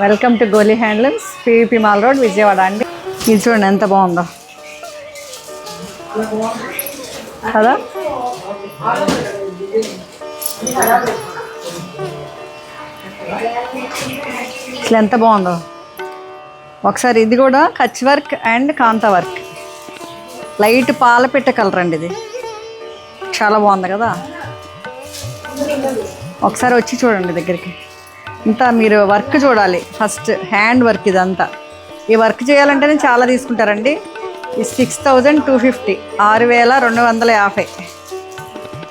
Welcome to Goli handlooms, PVP mall road, Vijayawada అండి. ఇది చూడండి ఎంత బాగుందో కదా. అసలు ఎంత బాగుందో ఒకసారి. ఇది కూడా Kutch work and kantha work, light పాలపిట్ట కలర్ అండి. ఇది చాలా బాగుంది కదా. ఒకసారి వచ్చి చూడండి దగ్గరికి. ఇంత మీరు వర్క్ చూడాలి. ఫస్ట్ హ్యాండ్ వర్క్ ఇదంతా. ఈ వర్క్ చేయాలంటేనే చాలా తీసుకుంటారండి. ఇది 6250, 6250,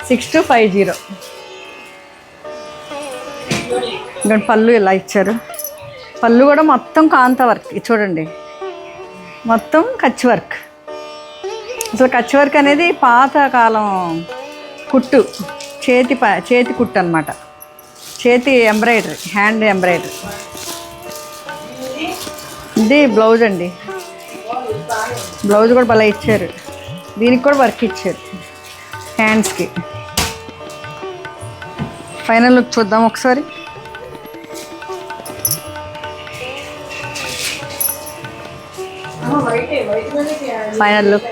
6250. ఇంకా పళ్ళు ఇలా ఇచ్చారు. పళ్ళు కూడా మొత్తం కాంతా వర్క్. ఇది చూడండి, మొత్తం కచ్ వర్క్. అసలు కచ్ వర్క్ అనేది పాతకాలం కుట్టు, చేతి కుట్టు అనమాట. చేతి ఎంబ్రాయిడరీ, హ్యాండ్ ఎంబ్రాయిడరీ. ఇది బ్లౌజ్ అండి. బ్లౌజ్ కూడా భలే ఇచ్చారు. దీనికి కూడా వర్క్ ఇచ్చారు హ్యాండ్స్కి. ఫైనల్ లుక్ చూద్దాం ఒకసారి. ఫైనల్ లుక్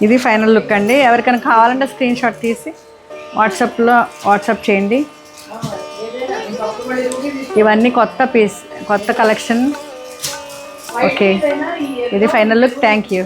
ఇది. ఫైనల్ లుక్ అండి. ఎవరికైనా కావాలంటే స్క్రీన్ షాట్ తీసి వాట్సాప్ చేయండి. ఇవన్నీ కొత్త పీస్, కొత్త కలెక్షన్. ఓకే, ఇది ఫైనల్ లుక్. Thank you.